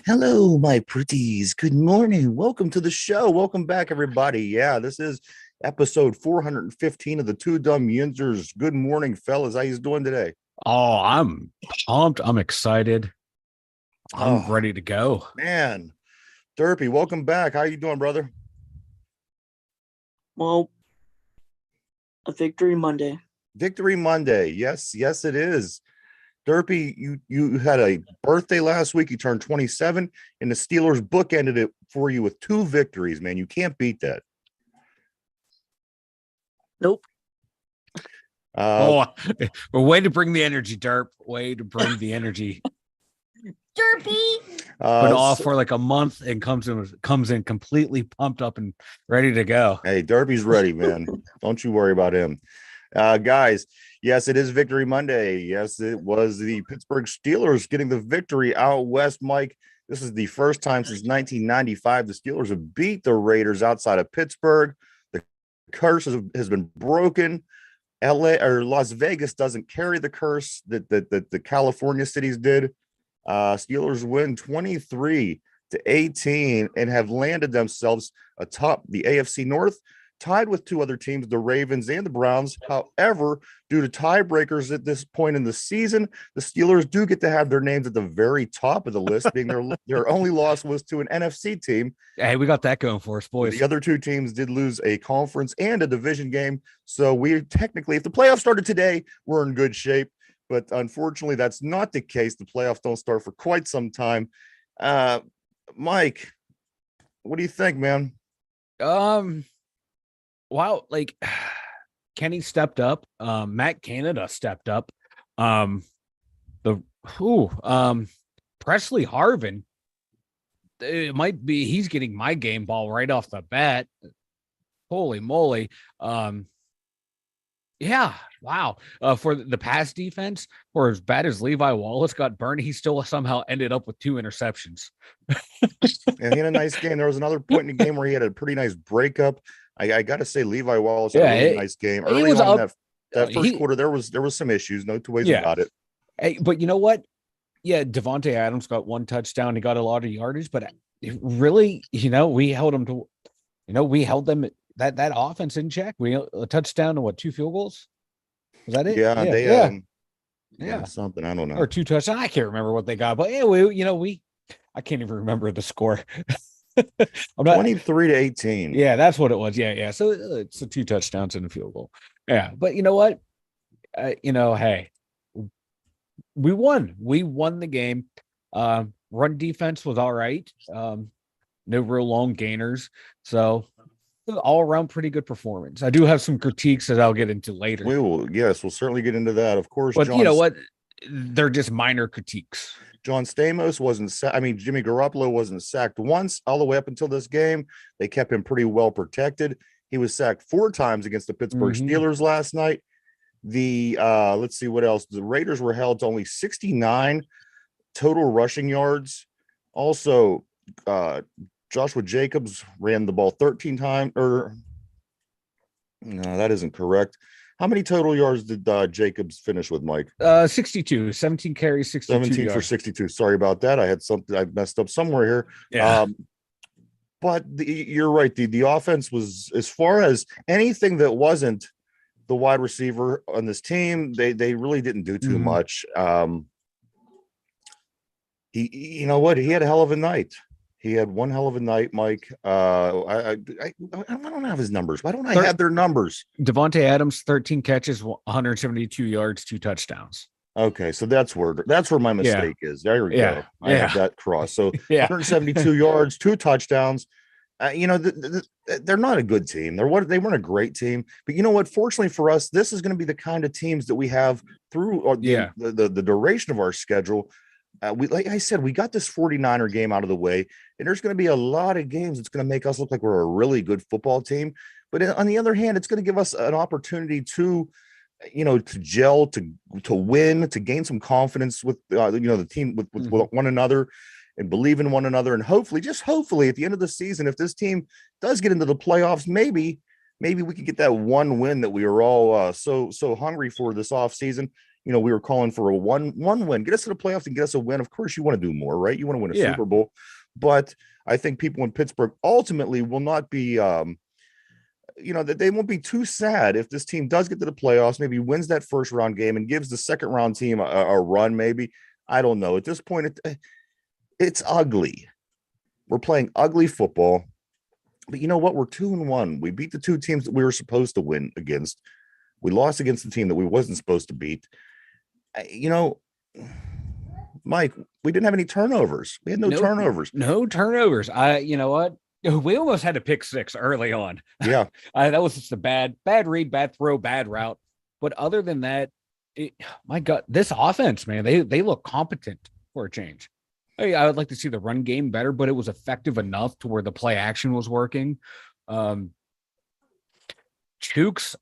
Hello, my pretties. Good morning. Welcome to the show. Welcome back, everybody. Yeah, this is episode 415 of the Two Dumb Yinzers. Good morning, fellas. How you doing today? Oh, I'm pumped. I'm excited. I'm Oh, ready to go. man. Derpy, welcome back. How you doing, brother? Well, a victory Monday. Victory Monday. Yes, yes, it is. Derpy, you had a birthday last week. You turned 27, and the Steelers bookended it for you with two victories, man. You can't beat that. Nope. Uh, Oh, way to bring the energy, Derp. Way to bring the energy. Derpy. Been uh, off so- for like a month and comes in completely pumped up and ready to go. Hey, Derpy's ready, man. Don't you worry about him. Guys, yes, it is Victory Monday. Yes, it was the Pittsburgh Steelers getting the victory out west, Mike. This is the first time since 1995 the Steelers have beat the Raiders outside of Pittsburgh. The curse has been broken. LA or Las Vegas doesn't carry the curse that the California cities did. Steelers win 23-18 and have landed themselves atop the AFC North, tied with two other teams, the Ravens and the Browns. However, due to tiebreakers at this point in the season, the Steelers do get to have their names at the very top of the list, being their only loss was to an NFC team. Hey, we got that going for us, boys. The other two teams did lose a conference and a division game. So we technically, if the playoffs started today, we're in good shape. But unfortunately, that's not the case. The playoffs don't start for quite some time. Mike, what do you think, man? Um, wow, like Kenny stepped up. Matt Canada stepped up. The Presley Harvin. It might be he's getting my game ball right off the bat. Holy moly. Yeah, wow. For the pass defense, for as bad as Levi Wallace got burned, he still somehow ended up with 2 interceptions. And he had a nice game. There was another point in the game where he had a pretty nice breakup. I got to say, Levi Wallace had a really nice game It early was on. up. That first quarter. There was some issues. No two ways about it. Hey, but you know what? Yeah, Devontae Adams got 1 touchdown. He got a lot of yardage, but really, we held him to, we held them that offense in check. We a touchdown and 2 field goals. Was that it? Yeah, yeah, something I don't know, or 2 touchdowns. I can't remember what they got, but yeah, I can't even remember the score. I'm not 23-18. Yeah, that's what it was. Yeah. So it's 2 touchdowns and a field goal. Yeah, but you know what? Hey, we won. We won the game. Run defense was all right. No real long gainers. So all around pretty good performance. I do have some critiques that I'll get into later. We'll certainly get into that. Of course, but you know what? They're just minor critiques. John Stamos wasn't Jimmy Garoppolo wasn't sacked once all the way up until this game. They kept him pretty well protected. He was sacked 4 times against the Pittsburgh Steelers last night. The let's see what else. The Raiders were held to only 69 total rushing yards. Also, Joshua Jacobs ran the ball 13 times. No, that isn't correct. How many total yards did Jacobs finish with, Mike? 62, 17 carries, 62 17 yards. For 62. Sorry about that. I had something I messed up somewhere here. Yeah. But you're right. The offense was, as far as anything that wasn't the wide receiver on this team, they really didn't do too much. He had a hell of a night. He had one hell of a night, Mike. I don't have his numbers. Why don't I have their numbers? Devontae Adams, 13 catches, 172 yards, 2 touchdowns. Okay, so that's where my mistake is. There we go. I have that cross. So 172 yards, 2 touchdowns. They're not a good team. They weren't a great team, but you know what? Fortunately for us, this is going to be the kind of teams that we have through the duration of our schedule. Like I said, we got this 49er game out of the way, and there's going to be a lot of games that's going to make us look like we're a really good football team. But on the other hand, it's going to give us an opportunity to gel, to win, to gain some confidence with the team with one another, and believe in one another. And hopefully, just hopefully, at the end of the season, if this team does get into the playoffs, maybe we could get that one win that we were all so hungry for this offseason. we were calling for a one win, get us to the playoffs and get us a win. Of course, you want to do more, right? You want to win a Super Bowl, but I think people in Pittsburgh ultimately will not be, that they won't be too sad if this team does get to the playoffs, maybe wins that first round game and gives the second round team a run. Maybe, I don't know. At this point, it's ugly. We're playing ugly football, but you know what? We're 2-1. We beat the two teams that we were supposed to win against. We lost against the team that we wasn't supposed to beat. Mike, we didn't have any turnovers. We had no turnovers. No turnovers. You know what? We almost had a pick six early on. Yeah. That was just a bad read, bad throw, bad route. But other than that, my God, this offense, man, they look competent for a change. I would like to see the run game better, but it was effective enough to where the play action was working. Chooks,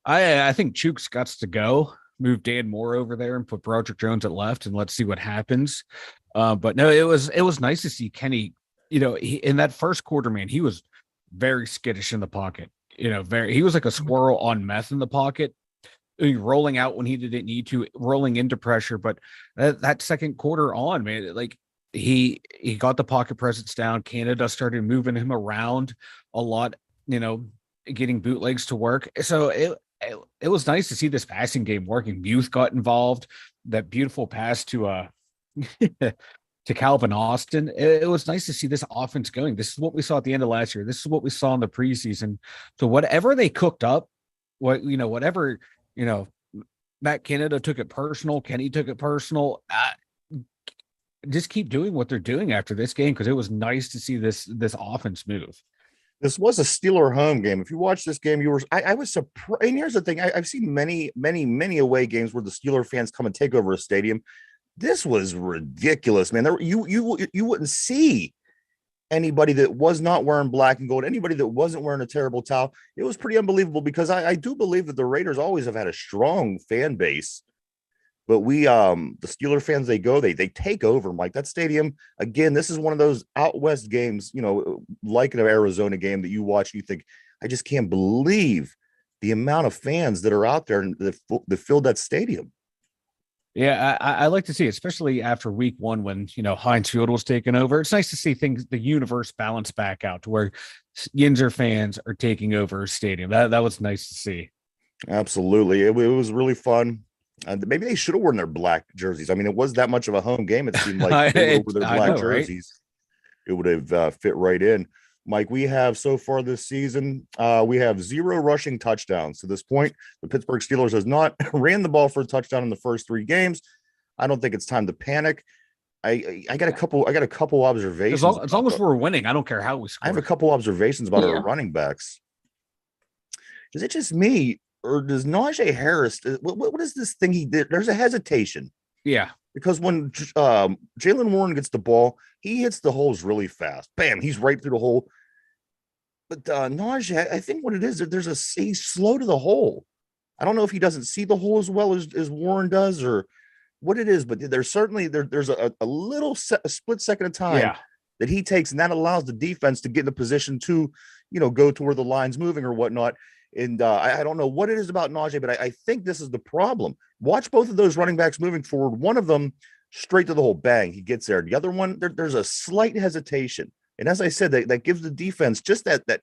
I think Chooks got to go. Move Dan Moore over there and put Broderick Jones at left, and let's see what happens. But no, it was nice to see Kenny. In that first quarter, man, he was very skittish in the pocket. He was like a squirrel on meth in the pocket, rolling out when he didn't need to, rolling into pressure. But that second quarter on, man, like he got the pocket presence down. Canada started moving him around a lot, getting bootlegs to work. So it was nice to see this passing game working. Youth got involved. That beautiful pass to to Calvin Austin. It was nice to see this offense going. This is what we saw at the end of last year. This is what we saw in the preseason. So whatever they cooked up, whatever, Matt Canada took it personal. Kenny took it personal. Just keep doing what they're doing after this game, because it was nice to see this offense move. This was a Steeler home game. If you watch this game, I was surprised. And here's the thing: I've seen many away games where the Steeler fans come and take over a stadium. This was ridiculous, man. You wouldn't see anybody that was not wearing black and gold, anybody that wasn't wearing a terrible towel. It was pretty unbelievable, because I do believe that the Raiders always have had a strong fan base. But the Steeler fans, they take over, Mike. That stadium, again, this is one of those out west games, like an Arizona game that you watch and you think, I just can't believe the amount of fans that are out there and that filled that stadium. Yeah, I like to see, especially after week one when, Heinz Field was taken over. It's nice to see the universe balance back out to where Yinzer fans are taking over a stadium. That was nice to see. Absolutely. It was really fun. Maybe they should have worn their black jerseys. I mean, it was that much of a home game. It seemed like they wore their black jerseys. Right? It would have fit right in. Mike, we have so far this season, we have 0 rushing touchdowns. To this point, the Pittsburgh Steelers has not ran the ball for a touchdown in the first 3 games. I don't think it's time to panic. I got a couple observations. As long as we're winning, I don't care how we score. I have a couple observations about our running backs. Is it just me? Or does Najee Harris, what is this thing he did? There's a hesitation. Yeah. Because when Jaylen Warren gets the ball, he hits the holes really fast. Bam, he's right through the hole. But Najee, I think what it is, he's slow to the hole. I don't know if he doesn't see the hole as well as Warren does or what it is, but there's certainly there's a little a split second of time that he takes, and that allows the defense to get in a position to, go to where the line's moving or whatnot. And I don't know what it is about Najee, but I think this is the problem. Watch both of those running backs moving forward. One of them straight to the hole, bang, he gets there. The other one, there's a slight hesitation. And as I said, that gives the defense just that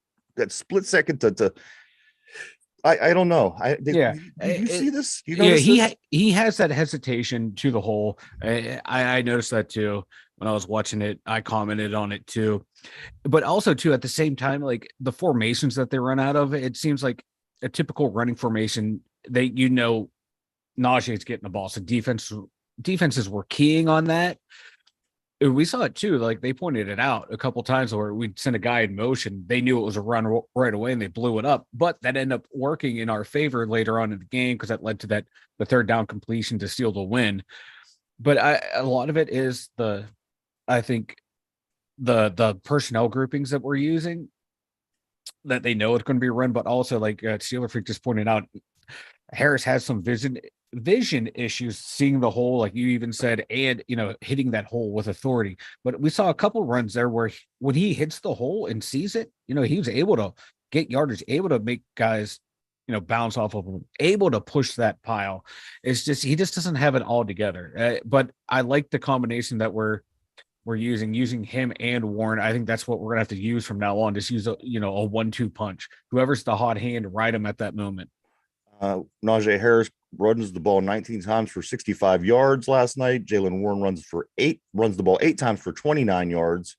split second to I don't know. Did you see this? He has that hesitation to the hole. I noticed that too when I was watching it. I commented on it too. But also too, at the same time, like the formations that they run out of, it seems like a typical running formation. Najee's getting the ball. So defenses were keying on that. We saw it too. Like they pointed it out a couple times where we'd send a guy in motion. They knew it was a run right away and they blew it up, but that ended up working in our favor later on in the game because that led to the third down completion to steal the win. But a lot of it is I think the personnel groupings that we're using, that they know it's going to be a run, but also like Steeler Freak just pointed out, Harris has some vision issues, seeing the hole, like you even said, and hitting that hole with authority. But we saw a couple runs there where when he hits the hole and sees it, he was able to get yardage, able to make guys bounce off of him, able to push that pile. It's just he just doesn't have it all together. But I like the combination that we're using him and Warren. I think that's what we're gonna have to use from now on. Just use a 1-2 punch. Whoever's the hot hand, ride him at that moment. Najee Harris runs the ball 19 times for 65 yards last night. Jaylen Warren runs the ball 8 times for 29 yards.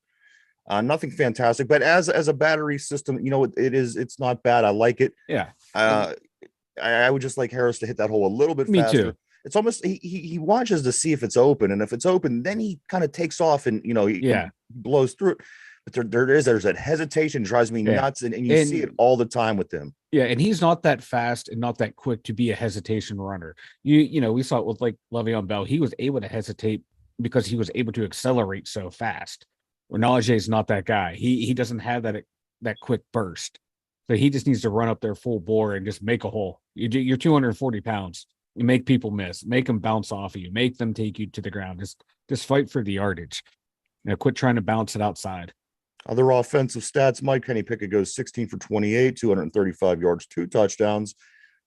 Nothing fantastic, but as a battery system, it's not bad. I like it. Yeah. I would just like Harris to hit that hole a little bit Me faster. too. It's almost he watches to see if it's open, and if it's open, then he kind of takes off and he blows through it. But there's that hesitation drives me nuts, and you see it all the time with him. Yeah, and he's not that fast and not that quick to be a hesitation runner. We saw it with like Le'Veon Bell. He was able to hesitate because he was able to accelerate so fast. Where Najee's not that guy. He doesn't have that quick burst. So he just needs to run up there full bore and just make a hole. You're 240 pounds. You make people miss. Make them bounce off of you. Make them take you to the ground. Just fight for the yardage. Quit trying to bounce it outside. Other offensive stats, Mike Kenny Pickett goes 16 for 28, 235 yards, 2 touchdowns.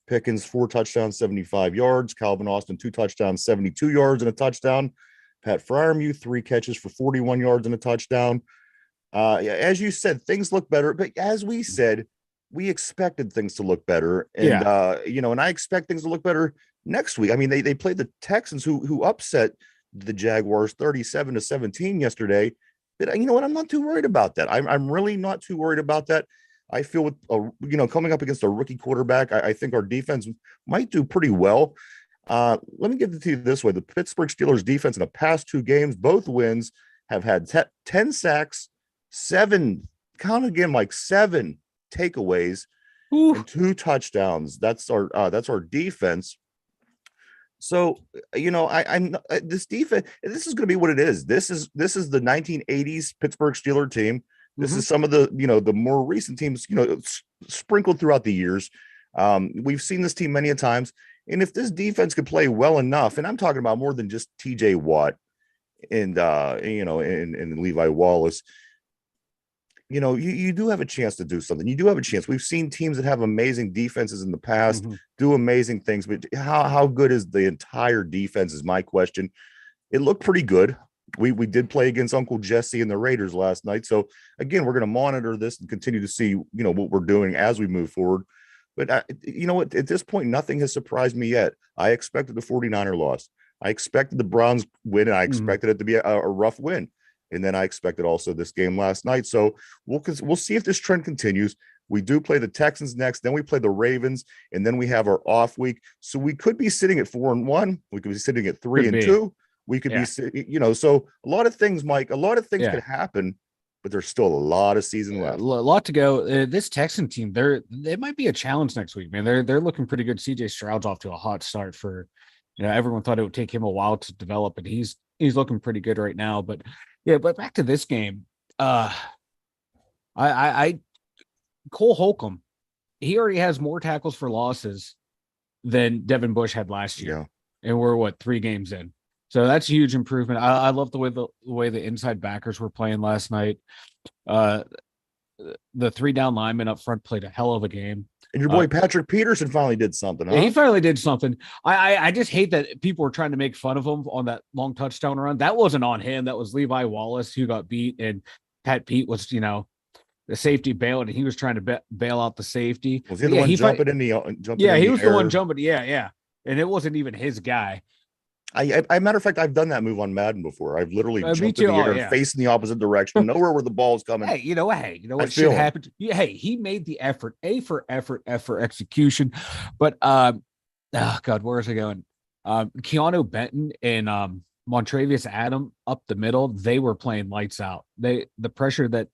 Pickens, 4 touchdowns, 75 yards. Calvin Austin, 2 touchdowns, 72 yards and a touchdown. Pat Freiermuth, 3 catches for 41 yards and a touchdown. As you said, things look better. But as we said, we expected things to look better. And, and I expect things to look better next week. I mean, they played the Texans who upset the Jaguars 37-17 yesterday. But you know what? I'm not too worried about that. I'm really not too worried about that. I feel with coming up against a rookie quarterback, I think our defense might do pretty well. Let me get it to you this way: the Pittsburgh Steelers defense in the past 2 games, both wins, have had 10 sacks, 7 takeaways, and 2 touchdowns. That's our defense. So, I'm this defense. This is going to be what it is. This is the 1980s Pittsburgh Steelers team. This is some of the the more recent teams sprinkled throughout the years. We've seen this team many a times, and if this defense could play well enough, and I'm talking about more than just T.J. Watt and and Levi Wallace. You do have a chance to do something. You do have a chance. We've seen teams that have amazing defenses in the past do amazing things, but how good is the entire defense is my question. It looked pretty good. We did play against Uncle Jesse and the Raiders last night. So again, we're going to monitor this and continue to see, what we're doing as we move forward. But you know what, at this point, nothing has surprised me yet. I expected the 49er loss. I expected the Browns win, and I expected it to be a rough win. And then I expected also this game last night. So we'll see if this trend continues. We do play the Texans next, then we play the Ravens, and then we have our off week. So we could be sitting at 4-1. We could be sitting at 3-2. We could be, so a lot of things, Mike, could happen, but there's still a lot of season left. A lot to go. This Texan team, they might be a challenge next week, man. They're looking pretty good. CJ Stroud's off to a hot start for, everyone thought it would take him a while to develop, and he's looking pretty good right now. But but back to this game. Cole Holcomb, he already has more tackles for losses than Devin Bush had last year. And we're 3 games in. So that's a huge improvement. I love the way the inside backers were playing last night. The 3 down linemen up front played a hell of a game. And your boy Patrick Peterson finally did something. Huh? Yeah, he finally did something. I just hate that people were trying to make fun of him on that long touchdown run. That wasn't on him. That was Levi Wallace who got beat, and Pat Pete was, the safety bailed, and he was trying to bail out the safety. Was he the one jumping in the jumping? Yeah, he was the one jumping. Yeah, and it wasn't even his guy. I matter of fact, I've done that move on Madden before. I've literally jumped in the air and facing the opposite direction, nowhere where the ball's coming. Hey, you know what should happen? Hey, he made the effort. A for effort, F for execution. But God, where is it going? Keanu Benton and Montravius Adam up the middle, they were playing lights out. The pressure that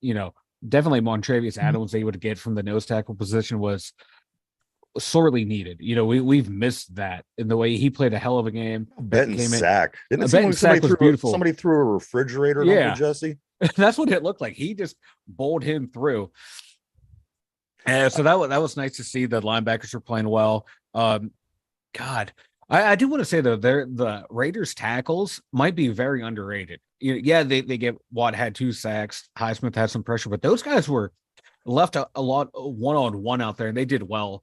definitely Montravius Adam was able to get from the nose tackle position was sorely needed. We've missed that in the way he played a hell of a game. Benton's sack. Benton's sack was beautiful. Somebody threw a refrigerator at Uncle Jesse. That's what it looked like. He just bowled him through. And so that was nice to see. The linebackers were playing well. God, I do want to say though, the Raiders tackles might be very underrated. They get Watt had 2 sacks. Highsmith had some pressure, but those guys were left a lot one-on-one out there, and they did well.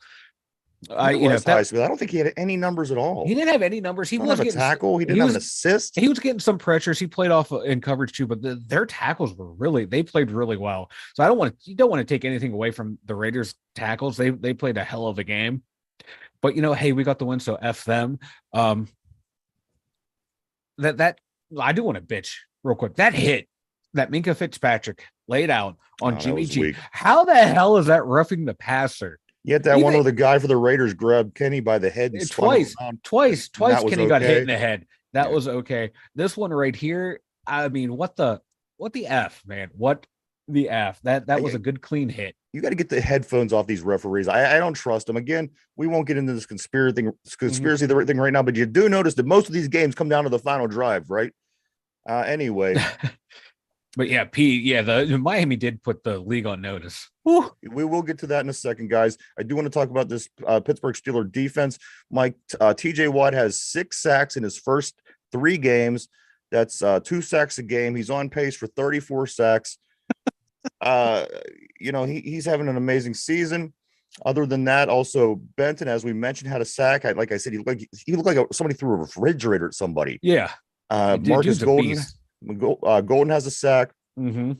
I don't think he had any numbers at all. He didn't have any numbers. He was getting a tackle. He didn't have an assist. He was getting some pressures. He played off in coverage too, but their tackles they played really well. So you don't want to take anything away from the Raiders tackles. They played a hell of a game. But hey, we got the win, so F them. That I do want to bitch real quick. That hit that Minka Fitzpatrick laid out on Jimmy G. Weak. How the hell is that roughing the passer? You had that one where the guy for the Raiders grabbed Kenny by the head and twice. Kenny got hit in the head. That Yeah. was okay. This one right here, I mean, what the F, man? What the F? That was a good clean hit. You got to get the headphones off these referees. I don't trust them. Again, we won't get into this conspiracy thing right now, but you do notice that most of these games come down to the final drive, right? Anyway. But yeah, the Miami did put the league on notice. Whew. We will get to that in a second, guys. I do want to talk about this Pittsburgh Steelers defense. Mike, TJ Watt has 6 sacks in his first 3 games. That's 2 sacks a game. He's on pace for 34 sacks. He's having an amazing season. Other than that, also Benton, as we mentioned, had a sack. Like I said, he looked like somebody threw a refrigerator at somebody. Yeah. Marcus Golden. Golden has a sack. Mm-hmm.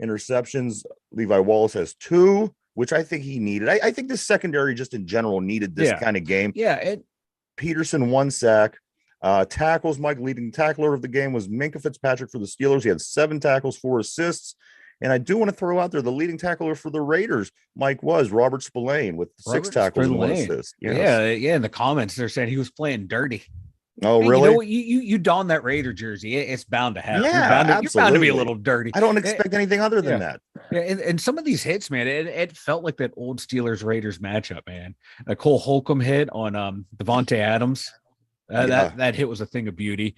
Interceptions. Levi Wallace has 2, which I think he needed. I think the secondary just in general needed this kind of game. Yeah. Peterson 1 sack. Tackles, Mike, leading tackler of the game was Minka Fitzpatrick for the Steelers. He had 7 tackles, 4 assists. And I do want to throw out there the leading tackler for the Raiders, Mike, was Robert Spillane with 6 tackles and 1 assist. Yes. Yeah. In the comments, they're saying he was playing dirty. Oh, really? You know what? You don that Raider jersey, it's bound to happen. Yeah, you're bound to be a little dirty. I don't expect anything other than that. Yeah, and some of these hits, man, it felt like that old Steelers Raiders matchup, man. A Cole Holcomb hit on Devontae Adams. That hit was a thing of beauty.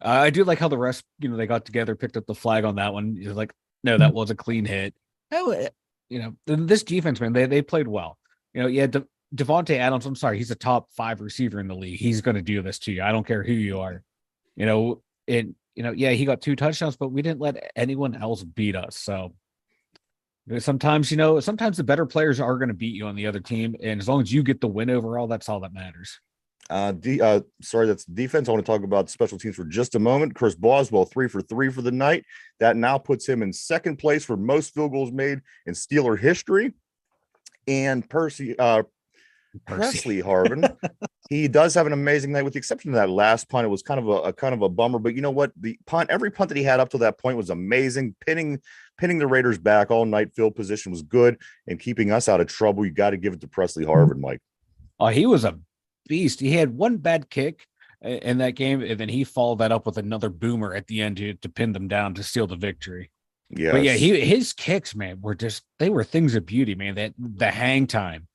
I do like how the rest, they got together, picked up the flag on that one. You're like, no, that was a clean hit. This defense, man, they played well. Devontae Adams, I'm sorry, he's a top 5 receiver in the league. He's going to do this to you. I don't care who you are. He got 2 touchdowns, but we didn't let anyone else beat us. So sometimes the better players are going to beat you on the other team. And as long as you get the win overall, that's all that matters. That's defense. I want to talk about special teams for just a moment. Chris Boswell, 3 for 3 for the night. That now puts him in 2nd place for most field goals made in Steeler history. And Presley Harvin, he does have an amazing night, with the exception of that last punt. It was kind of a bummer, but you know what? Every punt that he had up to that point was amazing. Pinning the Raiders back all night. Field position was good, and keeping us out of trouble. You got to give it to Presley Harvin, Mike. Oh, he was a beast. He had 1 bad kick in that game, and then he followed that up with another boomer at the end to pin them down to steal the victory. Yeah, but yeah, his kicks, man, they were things of beauty, man. That the hang time.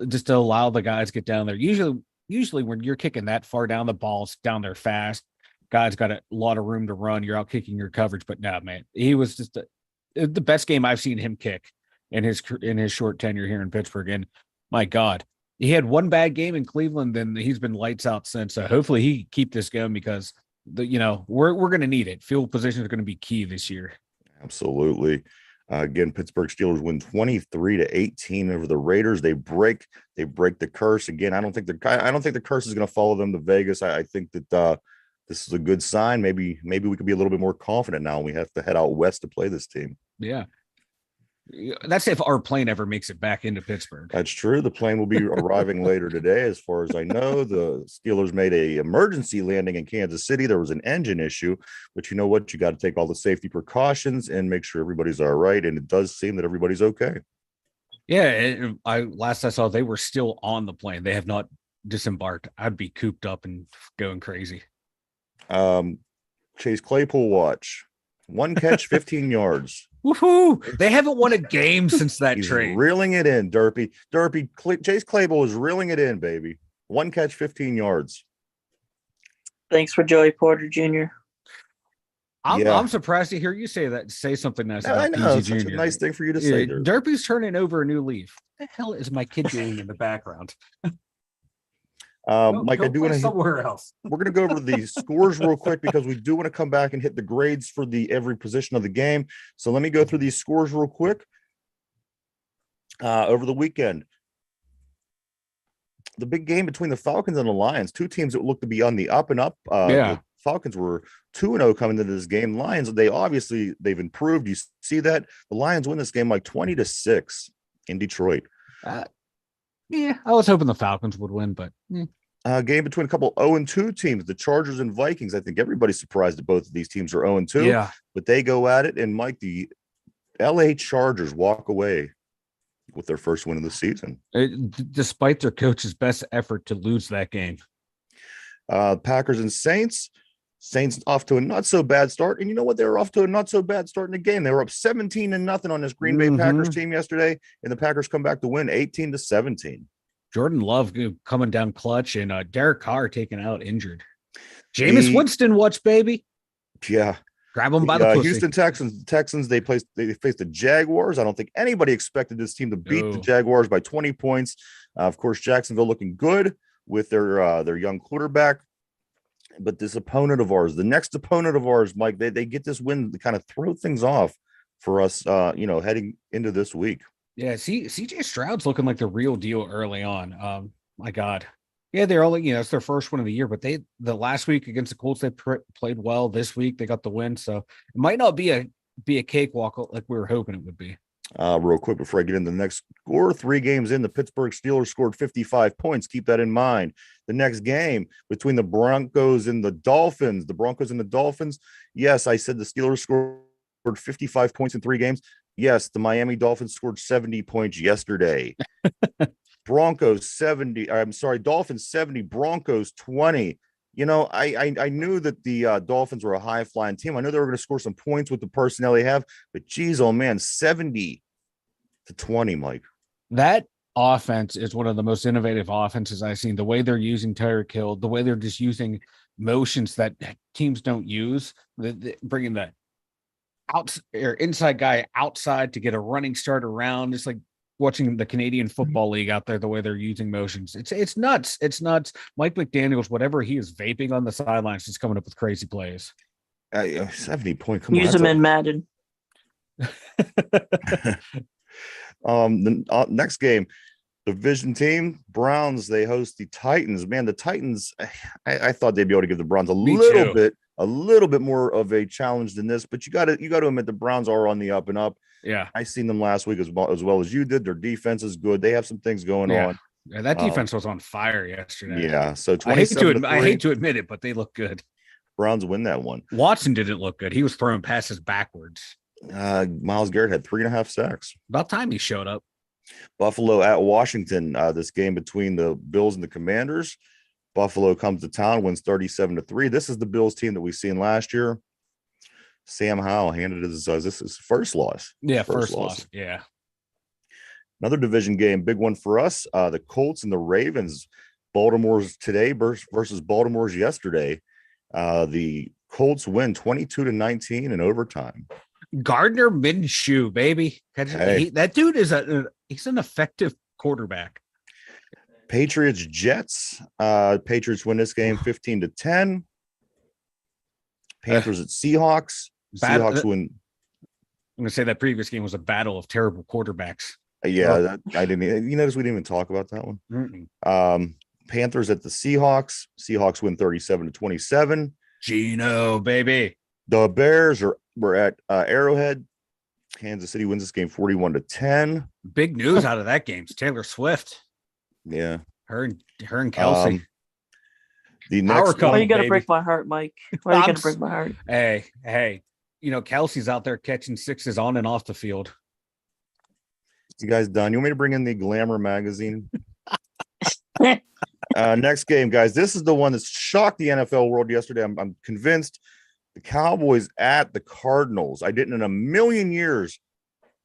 Just to allow the guys to get down there. Usually when you're kicking that far down, the ball's down there fast. Guys got a lot of room to run. You're out kicking your coverage, but no, man, he was just the best game I've seen him kick in his short tenure here in Pittsburgh. And my God, he had 1 bad game in Cleveland, and he's been lights out since. So hopefully he keep this going, because we're going to need it. Field position is going to be key this year. Absolutely. Again, Pittsburgh Steelers win 23-18 over the Raiders. They break the curse again. I don't think the curse is going to follow them to Vegas. I think that this is a good sign. Maybe we could be a little bit more confident now when we have to head out west to play this team. Yeah. That's if our plane ever makes it back into Pittsburgh. That's true. The plane will be arriving later today. As far as I know, the Steelers made an emergency landing in Kansas City. There was an engine issue, but you know what? You got to take all the safety precautions and make sure everybody's all right. And it does seem that everybody's okay. Yeah. Last I saw, they were still on the plane. They have not disembarked. I'd be cooped up and going crazy. Chase Claypool watch. 1 catch, 15 yards. Woohoo! They haven't won a game since that trade. Reeling it in, Derpy. Chase Claypool is reeling it in, baby. 1 catch, 15 yards. Thanks for Joey Porter Jr. I'm surprised to hear you say something nice about I know, PG it's such a nice thing for you to say. Derpy's turning over a new leaf. What the hell is my kid doing in the background? Mike, I do want to somewhere else. We're going to go over the scores real quick, because we do want to come back and hit the grades for every position of the game. So let me go through these scores real quick. Over the weekend, the big game between the Falcons and the Lions, two teams that look to be on the up and up. The Falcons were 2-0 coming into this game. Lions, they've improved. You see that the Lions win this game like 20-6 in Detroit. Yeah, I was hoping the Falcons would win, but game between a couple 0-2 teams, the Chargers and Vikings. I think everybody's surprised that both of these teams are 0-2. Yeah, but they go at it, and Mike, the LA Chargers walk away with their first win of the season, despite their coach's best effort to lose that game. Packers and Saints. Saints off to a not so bad start, and you know what? They were off to a not so bad start in the game. They were up 17-0 on this Green Bay Packers team yesterday, and the Packers come back to win 18-17. Jordan Love coming down clutch, and Derek Carr taken out injured. Jameis Winston, watch baby. Yeah, grab them by the pussy. Houston Texans. They faced the Jaguars. I don't think anybody expected this team to beat the Jaguars by 20 points. Of course, Jacksonville looking good with their young quarterback. But this opponent of ours, the next opponent of ours, Mike, they get this win to kind of throw things off for us, heading into this week. Yeah, CJ Stroud's looking like the real deal early on. My God. Yeah, they're only, it's their first win of the year, but the last week against the Colts, they played well. This week, they got the win. So it might not be a cakewalk like we were hoping it would be. Real quick before I get into the next score, 3 games in, the Pittsburgh Steelers scored 55 points. Keep that in mind. The next game between the Broncos and the Dolphins, yes, I said the Steelers scored 55 points in 3 games. Yes, the Miami Dolphins scored 70 points yesterday. Dolphins 70, Broncos 20. I knew that the Dolphins were a high-flying team. I knew they were going to score some points with the personnel they have, but geez, oh man, 70-20, Mike. That offense is one of the most innovative offenses I've seen. The way they're using Tyreek Hill, the way they're just using motions that teams don't use, bringing the inside guy outside to get a running start around. It's like watching the Canadian Football League out there, the way they're using motions. It's nuts. It's nuts. Mike McDaniels, whatever he is vaping on the sidelines, is coming up with crazy plays. 70 point. Use them in Madden. The next game, division team, Browns, they host the Titans. Man, the Titans, I thought they'd be able to give the Browns a little bit more of a challenge than this, but you got to admit the Browns are on the up and up. Yeah, I seen them last week as well as you did. Their defense is good. They have some things going on. Yeah, that defense was on fire yesterday. Yeah, so I hate to admit it, but they look good. Browns win that one. Watson didn't look good. He was throwing passes backwards. Myles Garrett had 3.5 sacks. About time he showed up. Buffalo at Washington. This game between the Bills and the Commanders. Buffalo comes to town, wins 37-3. This is the Bills team that we seen last year. Sam Howell handed his first loss. Yeah, first loss. Yeah. Another division game, big one for us. The Colts and the Ravens. Baltimore's today versus Baltimore's yesterday. The Colts win 22-19 in overtime. Gardner Minshew, baby. That dude is he's an effective quarterback. Patriots Jets. Patriots win this game 15-10. Panthers at Seahawks. Seahawks win. I'm gonna say that previous game was a battle of terrible quarterbacks. Yeah, I didn't. You notice we didn't even talk about that one. Panthers at the Seahawks. Seahawks win 37-27. Geno, baby. The Bears were at Arrowhead. Kansas City wins this game 41-10. Big news out of that game is Taylor Swift. Yeah, her and Kelsey. The next Why you gotta break my heart, Mike? Why you gotta break my heart? Hey, Kelsey's out there catching sixes on and off the field. You guys done? You want me to bring in the Glamour magazine? Next game, guys. This is the one that shocked the NFL world yesterday. I'm convinced. The Cowboys at the Cardinals. I didn't in a million years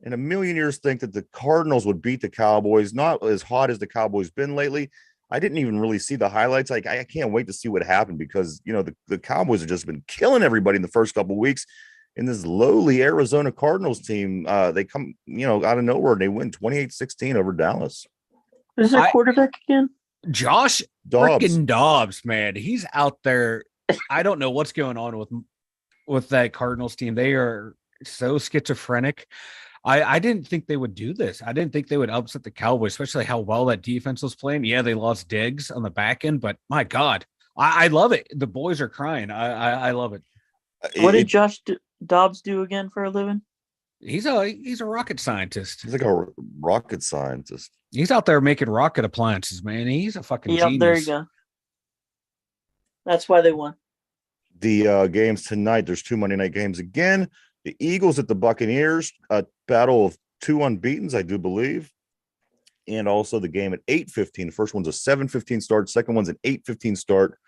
think that the Cardinals would beat the Cowboys. Not as hot as the Cowboys been lately. I didn't even really see the highlights. I can't wait to see what happened because the Cowboys have just been killing everybody in the first couple of weeks. In this lowly Arizona Cardinals team, they come out of nowhere and they win 28-16 over Dallas. Is their quarterback again? Josh Dobbs, man, he's out there. I don't know what's going on with that Cardinals team. They are so schizophrenic. I didn't think they would do this. I didn't think they would upset the Cowboys, especially how well that defense was playing. Yeah, they lost Diggs on the back end, but my God, I love it. The boys are crying. I love it. What did Josh Dobbs do again for a living? He's a rocket scientist. He's like a rocket scientist. He's out there making rocket appliances, man. He's a fucking genius. There you go. That's why they won. The games tonight, there's 2 Monday night games again. The Eagles at the Buccaneers, a battle of 2 unbeatens, I do believe. And also the game at 8:15. The first one's a 7:15 start. Second one's an 8:15 start.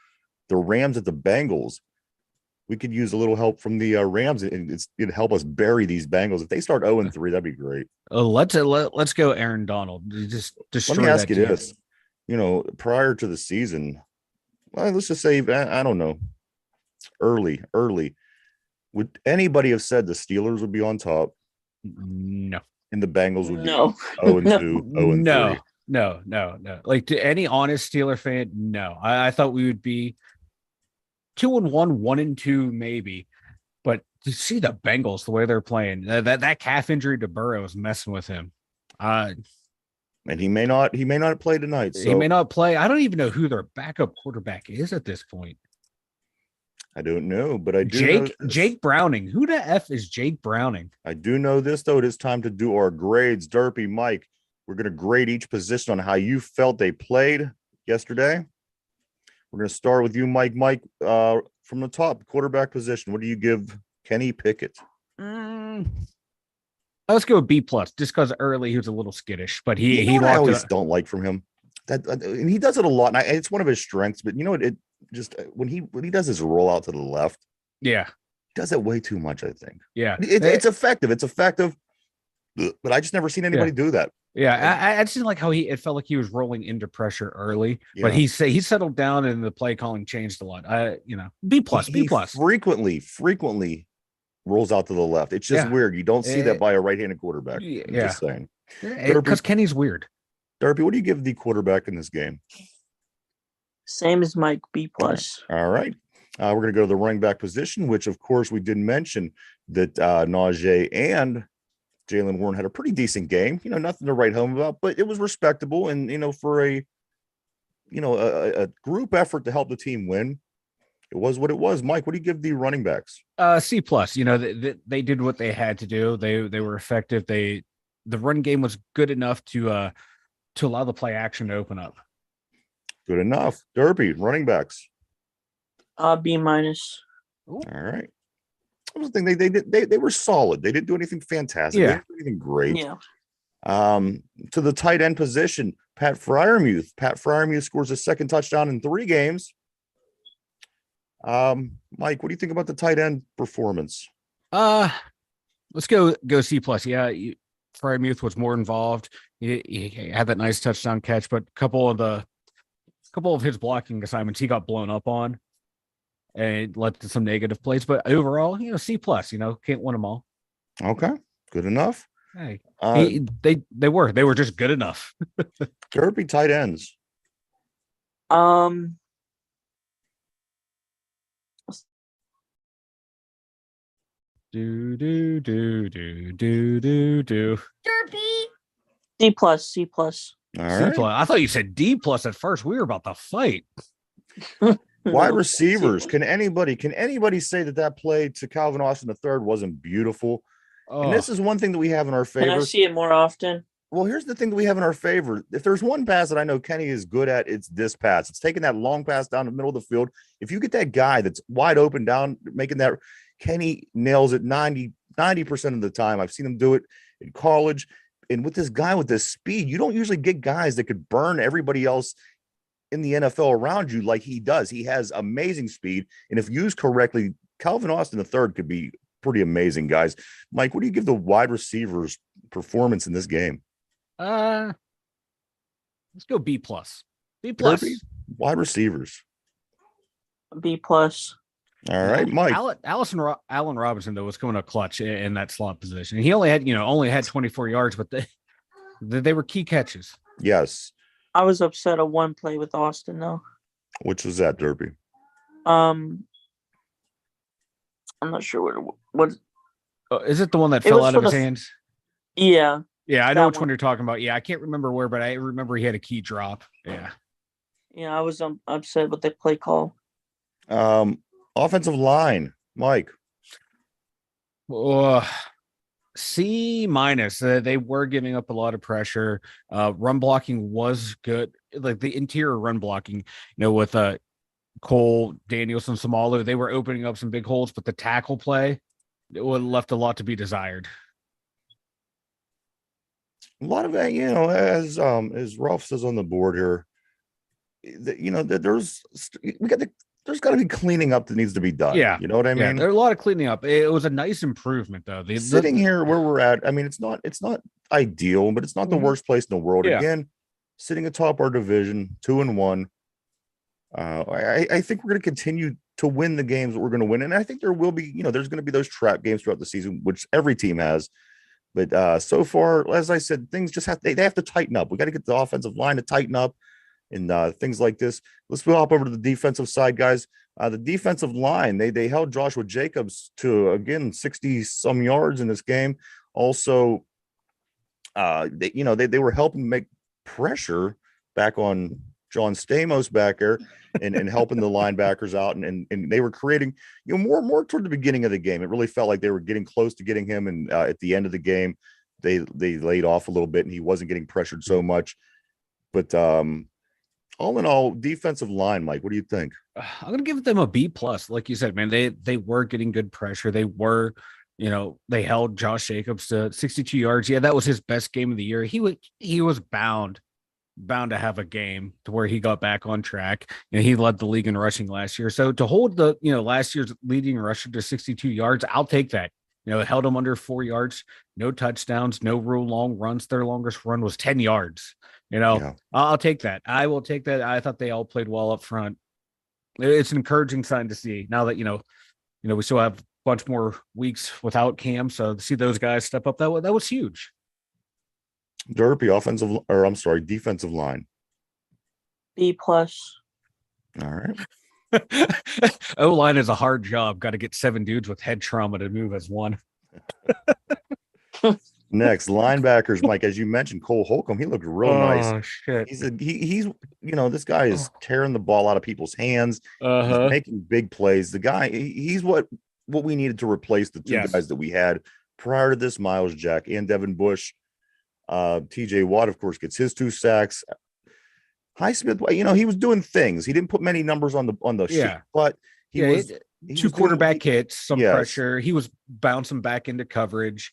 The Rams at the Bengals. We could use a little help from the Rams, and it'd help us bury these Bengals. If they start 0-3, that'd be great. Let's go Aaron Donald. Just destroy. Let me ask you this. Prior to the season, well, let's just say, I don't know, early, would anybody have said the Steelers would be on top? No. And the Bengals would be 0-2, 0-3? No. Like, to any honest Steeler fan, no. I thought we would be 2-1, 1-2, maybe. But to see the Bengals, the way they're playing, that calf injury to Burrow is messing with him. And he may not play tonight. So. He may not play. I don't even know who their backup quarterback is at this point. I don't know, but I do know Jake Browning. Who the F is Jake Browning? I do know this, though. It is time to do our grades. Derpy, Mike, we're going to grade each position on how you felt they played yesterday. We're going to start with you, Mike. Mike, from the top, quarterback position, what do you give Kenny Pickett? Let's go B+, just because early he was a little skittish, but he I always don't like from him. And he does it a lot, and it's one of his strengths. But it just when he does his rollout to the left, he does it way too much. I think. Yeah, it's effective. It's effective, but I just never seen anybody do that. Yeah, I just didn't like how it felt like he was rolling into pressure early, but he settled down and the play calling changed a lot. B+. Frequently rolls out to the left. It's just weird. You don't see that by a right-handed quarterback. I'm just saying. Because Kenny's weird. Derpy, what do you give the quarterback in this game? Same as Mike, B+. All right. We're going to go to the running back position, which, of course, we did mention that Najee and Jaylen Warren had a pretty decent game. Nothing to write home about, but it was respectable. And, for a group effort to help the team win, it was what it was. Mike, what do you give the running backs? C+. They did what they had to do. They were effective. The run game was good enough to allow the play action to open up. Good enough. Derpy, running backs. B-. All right. I was thinking they were solid. They didn't do anything fantastic. They didn't do anything great. Yeah. To the tight end position, Pat Freiermuth. Pat Freiermuth scores his second touchdown in 3 games. Mike, what do you think about the tight end performance? Let's go C+. Yeah, Freiermuth was more involved. He had that nice touchdown catch, but a couple of his blocking assignments he got blown up on, and led to some negative plays. But overall, C+. Can't win them all. Okay, good enough. Hey, they were just good enough. Derpy tight ends. Do. Derpy. C+. All right. I thought you said D+ at first. We were about to fight. Wide receivers. Can anybody say that play to Calvin Austin III wasn't beautiful? Oh. And this is one thing that we have in our favor. Can I see it more often? Well, here's the thing that we have in our favor. If there's one pass that I know Kenny is good at, it's this pass. It's taking that long pass down the middle of the field. If you get that guy that's wide open down, making that, Kenny nails it 90% of the time. I've seen him do it in college. And with this guy with this speed, you don't usually get guys that could burn everybody else in the NFL around you like he does. He has amazing speed. And if used correctly, Calvin Austin III could be pretty amazing, guys. Mike, what do you give the wide receivers performance in this game? Let's go B+. B+. Wide receivers. B+. All right, Mike. Allen Robinson, though, was coming up clutch in that slot position. He only had 24 yards, but they were key catches. Yes. I was upset at one play with Austin, though. Which was that, Derpy? I'm not sure what. Is it the one that fell out of his hands? Yeah. Yeah, I know which one you're talking about. Yeah, I can't remember where, but I remember he had a key drop. Yeah. Yeah, I was upset with the play call. Offensive line, Mike. C minus. They were giving up a lot of pressure. Run blocking was good. Like the interior run blocking, with Cole, Danielson, Samalu, they were opening up some big holes, but the tackle play left a lot to be desired. A lot of that, as Ralph says on the board here, there's got to be cleaning up that needs to be done. Yeah, you know what I mean. There's a lot of cleaning up. It was a nice improvement, though. Sitting here where we're at, I mean, it's not ideal, but it's not the worst place in the world. Yeah. Again, sitting atop our division, 2-1. I think we're going to continue to win the games that we're going to win, and I think there will be, there's going to be those trap games throughout the season, which every team has. But so far, as I said, things just they have to tighten up. We got to get the offensive line to tighten up and things like this. Let's hop over to the defensive side, guys. The defensive line, they held Joshua Jacobs to, again, 60-some yards in this game. Also, they were helping make pressure back on John Stamos back there and helping the linebackers out. And they were creating, more toward the beginning of the game. It really felt like they were getting close to getting him. And at the end of the game, they laid off a little bit and he wasn't getting pressured so much. But all in all, defensive line, Mike, what do you think? I'm going to give them a B plus. Like you said, man, they were getting good pressure. They were, they held Josh Jacobs to 62 yards. Yeah, that was his best game of the year. He was bound to have a game to where he got back on track, and he led the league in rushing last year. So to hold the, last year's leading rusher to 62 yards, I'll take that. It held him under 4 yards, no touchdowns, no real long runs. Their longest run was 10 yards. I'll take that. I will take that. I thought they all played well up front. It's an encouraging sign to see now that, we still have a bunch more weeks without Cam. So to see those guys step up, that was huge. Derpy, defensive line. B plus. All right. O-line is a hard job. Got to get 7 dudes with head trauma to move as one. Next, linebackers, Mike. As you mentioned, Cole Holcomb, he looked real nice. Oh shit! He's this guy is tearing the ball out of people's hands. He's making big plays. The guy, he's what we needed to replace the two guys that we had prior to this: Miles Jack and Devin Bush. TJ Watt, of course, gets his 2 sacks. Highsmith, he was doing things. He didn't put many numbers on the sheet, but he was 2 quarterback hits, some pressure. He was bouncing back into coverage.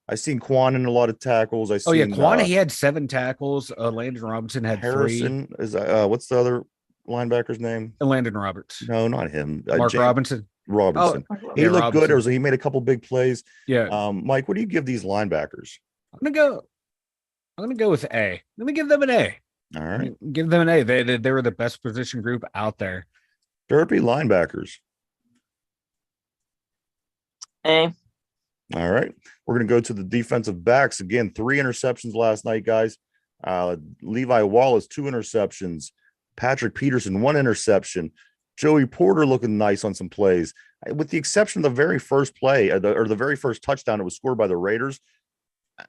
I seen Quan in a lot of tackles. Quan, he had 7 tackles. Landon Robinson had Harrison 3. Is what's the other linebacker's name? Landon Roberts. No, not him. Mark Robinson. Robinson. He looked Robinson. Good. He made a couple big plays. Yeah. Mike, what do you give these linebackers? I'm gonna go with A. Let me give them an A. All right. Give them an A. They were the best position group out there. Derpy, linebackers. A. All right. We're going to go to the defensive backs. Again, 3 interceptions last night, guys. Levi Wallace, 2 interceptions. Patrick Peterson, 1 interception. Joey Porter looking nice on some plays. With the exception of the very first play, or the very first touchdown that was scored by the Raiders,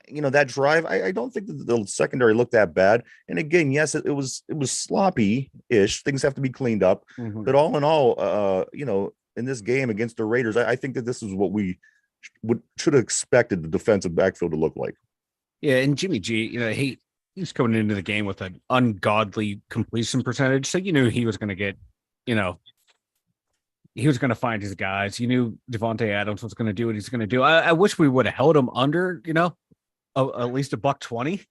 that drive, I don't think that the secondary looked that bad. And again, yes, it was sloppy-ish. Things have to be cleaned up. Mm-hmm. But all in all, in this game against the Raiders, I think that this is what we should have expected the defensive backfield to look like. Yeah, and Jimmy G, he's coming into the game with an ungodly completion percentage. So he was going to get, he was going to find his guys. You knew Devontae Adams was going to do what he's going to do. I wish we would have held him under, at least $120.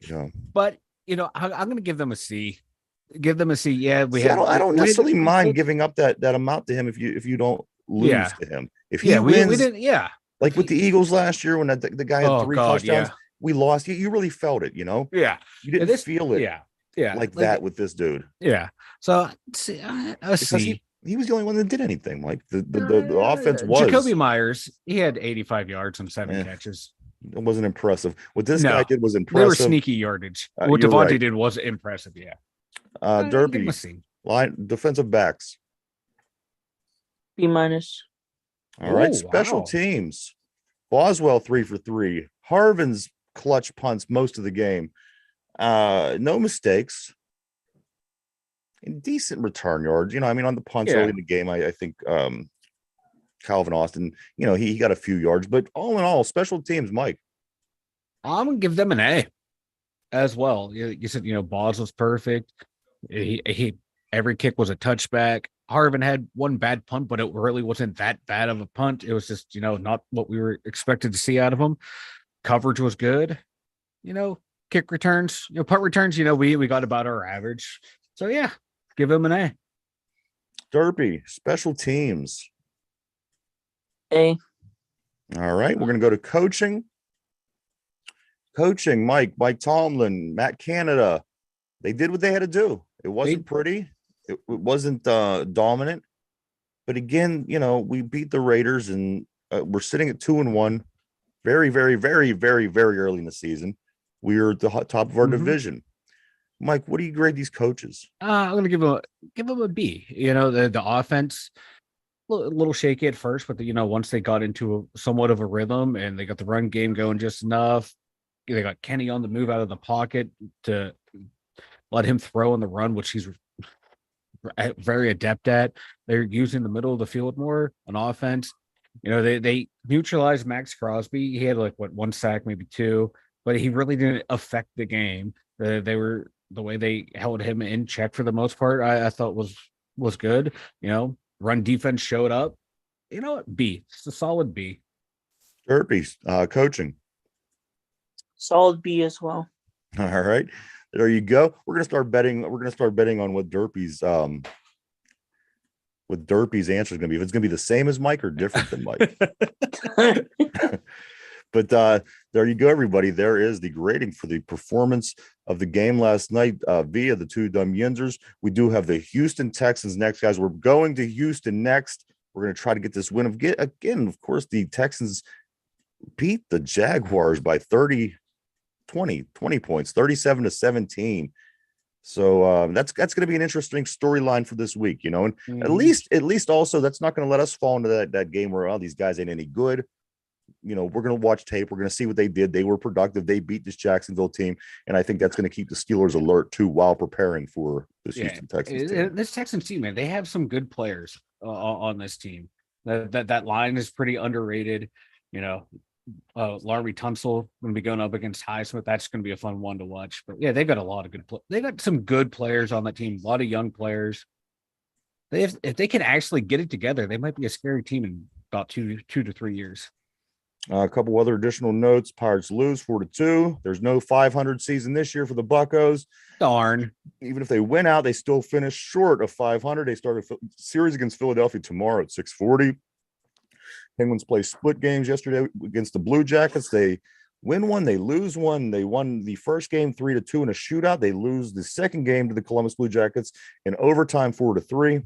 Yeah. But I'm going to give them a C. Give them a C. Yeah, I don't necessarily mind giving up that amount to him if you don't lose to him. If he wins, we didn't. Yeah, like with the Eagles last year when the guy had 3 touchdowns, we lost. You really felt it, Yeah, you didn't feel it. Yeah, like that with this dude. Yeah. So he was the only one that did anything. Like the offense was. Jacoby Myers. He had 85 yards and 7 catches. It wasn't impressive. What this guy did was impressive. They were sneaky yardage. What Devontae did was impressive. Yeah. Derpy, defensive backs. B minus. All right. Special teams. Boswell 3 for 3. Harvin's clutch punts most of the game. No mistakes. And decent return yards. You know, I mean, on the punts early in the game, I think Calvin Austin, you know, he got a few yards, but all in all, special teams, Mike. I'm gonna give them an A as well. You said, you know, Boz was perfect. He every kick was a touchback. Harvin had one bad punt, but it really wasn't that bad of a punt. It was just, you know, not what we were expected to see out of him. Coverage was good. You know, kick returns, you know, punt returns, you know, we got about our average. So yeah, give him an A. Derpy, special teams. A. All right, we're gonna go to coaching. Coaching, Mike Tomlin, Matt Canada. They did what they had to do. It wasn't pretty. It wasn't dominant. But again, you know, we beat the Raiders, and we're sitting at 2-1. Very, very, very, very, very early in the season. We are at the top of our division. Mike, what do you grade these coaches? I'm gonna give them a B. You know, the offense a little shaky at first, but you know, once they got into somewhat of a rhythm and they got the run game going just enough, they got Kenny on the move out of the pocket to let him throw in the run, which he's very adept at. They're using the middle of the field more on offense. You know, they neutralized Max Crosby. He had like one sack, maybe two, but he really didn't affect the game. They were the way they held him in check for the most part. I thought was good. You know, run defense showed up. You know what? B. It's a solid B. Derpy, coaching. Solid B as well. All right. There you go. We're gonna start betting on what Derpy's answer is gonna be. If it's gonna be the same as Mike or different than Mike. But there you go, everybody. There is the grading for the performance of the game last night via the two dumb Yinzers. We do have the Houston Texans next, guys. We're going to Houston next. We're going to try to get this win. Again, of course, the Texans beat the Jaguars by 20 points, 37-17. So that's going to be an interesting storyline for this week, you know. And at least also that's not going to let us fall into that game where these guys ain't any good. You know, we're going to watch tape. We're going to see what they did. They were productive. They beat this Jacksonville team, and I think that's going to keep the Steelers alert too while preparing for this Houston Texans team. This Texans team, man, they have some good players on this team. That line is pretty underrated. You know, Larry Tunsil going to be going up against Highsmith. That's going to be a fun one to watch. But yeah, they got a lot of they got some good players on that team. A lot of young players. If they can actually get it together, they might be a scary team in about 2 to 3 years. A couple other additional notes. Pirates lose 4-2. There's no 500 season this year for the Buccos. Darn. Even if they win out, they still finish short of 500. They start a series against Philadelphia tomorrow at 6:40. Penguins play split games yesterday against the Blue Jackets. They win one, they lose one. They won the first game 3-2 in a shootout. They lose the second game to the Columbus Blue Jackets in overtime 4-3.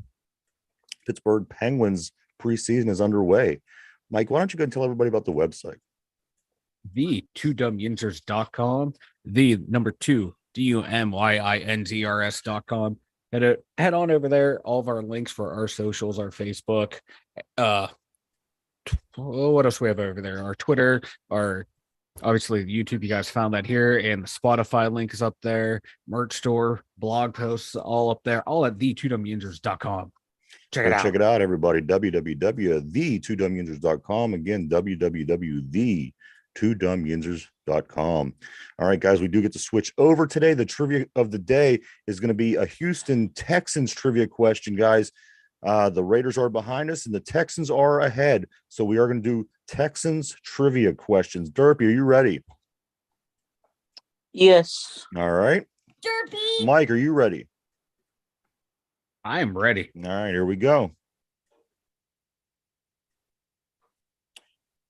Pittsburgh Penguins preseason is underway. Mike, why don't you go and tell everybody about the website? The 2dumbyinzers.com, the number 2 DUMYINZRS.com. Head on over there. All of our links for our socials, our Facebook. What else we have over there? Our Twitter, our obviously YouTube. You guys found that here, and the Spotify link is up there. Merch store, blog posts, all up there. All at the 2dumbyinzers.com. Check it out. Check it out, everybody. www.the2dumbyinzers.com. Again, www.the2dumbyinzers.com. All right, guys, we do get to switch over today. The trivia of the day is going to be a Houston Texans trivia question, guys. The Raiders are behind us and the Texans are ahead. So we are going to do Texans trivia questions. Derpy, are you ready? Yes. All right. Derpy. Mike, are you ready? I am ready. All right, here we go.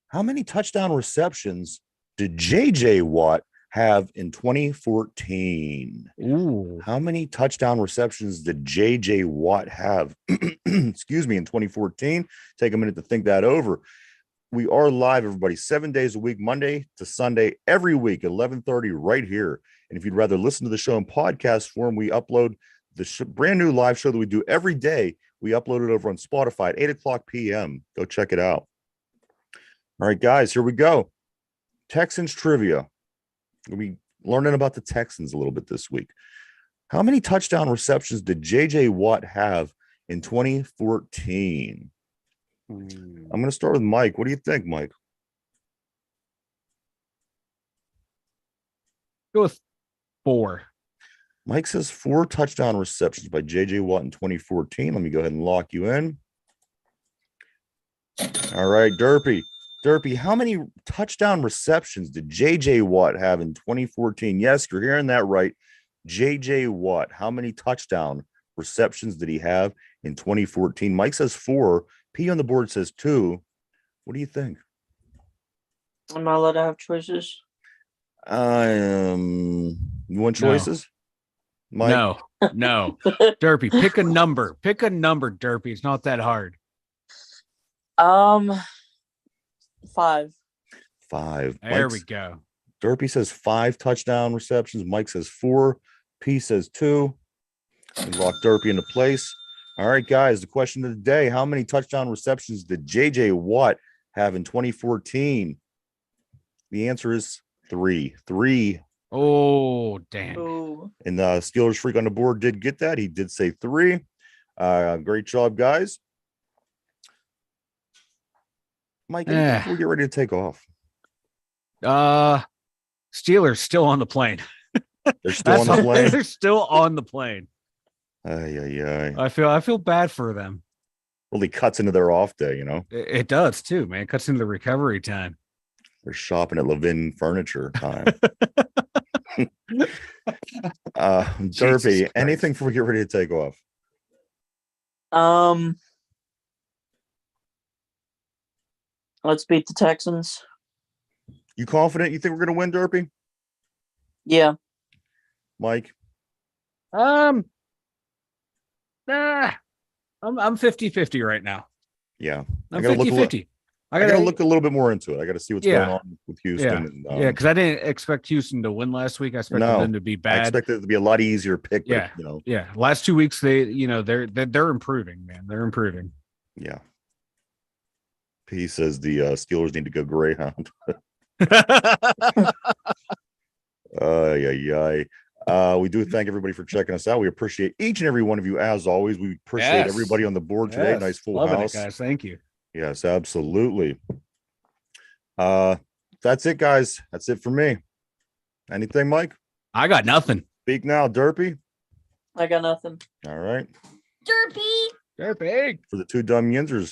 How many touchdown receptions did J.J. Watt have in 2014? Ooh. How many touchdown receptions did J.J. Watt have, excuse me, in 2014? Take a minute to think that over. We are live, everybody, 7 days a week, Monday to Sunday, every week, 11:30 right here. And if you'd rather listen to the show in podcast form, we upload the brand new live show that we do every day. We upload it over on Spotify at 8 o'clock p.m. Go check it out. All right, guys, here we go. Texans trivia. We'll be learning about the Texans a little bit this week. How many touchdown receptions did J.J. Watt have in 2014? I'm going to start with Mike. What do you think, Mike? Go with 4. Mike says 4 touchdown receptions by J.J. Watt in 2014. Let me go ahead and lock you in. All right, Derpy. Derpy, how many touchdown receptions did J.J. Watt have in 2014? Yes, you're hearing that right. J.J. Watt, how many touchdown receptions did he have in 2014? Mike says 4. P on the board says 2. What do you think? I'm not allowed to have choices. You want choices? Mike? No. Derpy, pick a number. Pick a number, Derpy. It's not that hard. 5. 5. There we go. Derpy says 5 touchdown receptions. Mike says 4. P says 2. We lock Derpy into place. All right, guys, the question of the day: how many touchdown receptions did J.J. Watt have in 2014? The answer is 3. 3. Oh, damn. Ooh. And the Steelers freak on the board did get that. He did say 3. Great job, guys. Mike, we'll get ready to take off. Steelers still on the plane. They're still on the plane. They're still on the plane. I feel bad for them. Well, he cuts into their off day, you know. It does too, man. It cuts into the recovery time. They're shopping at Levin Furniture time. Derpy, anything before we get ready to take off? Let's beat the Texans. You confident you think we're going to win, Derpy? Yeah. Mike? I'm 50-50 right now. Yeah. I'm 50-50. I got to look a little bit more into it. I got to see what's going on with Houston. Yeah, because I didn't expect Houston to win last week. I expected them to be bad. I expected it to be a lot easier pick. Yeah, but, yeah. Last 2 weeks, they're improving, man. They're improving. Yeah. P says the Steelers need to go Greyhound. We do thank everybody for checking us out. We appreciate each and every one of you as always. We appreciate everybody on the board today. Nice full house, guys. Thank you. Yes, absolutely. That's it, guys. That's it for me. Anything, Mike? I got nothing. Speak now, Derpy. I got nothing. All right. Derpy. Derpy. For the two dumb Yinzers.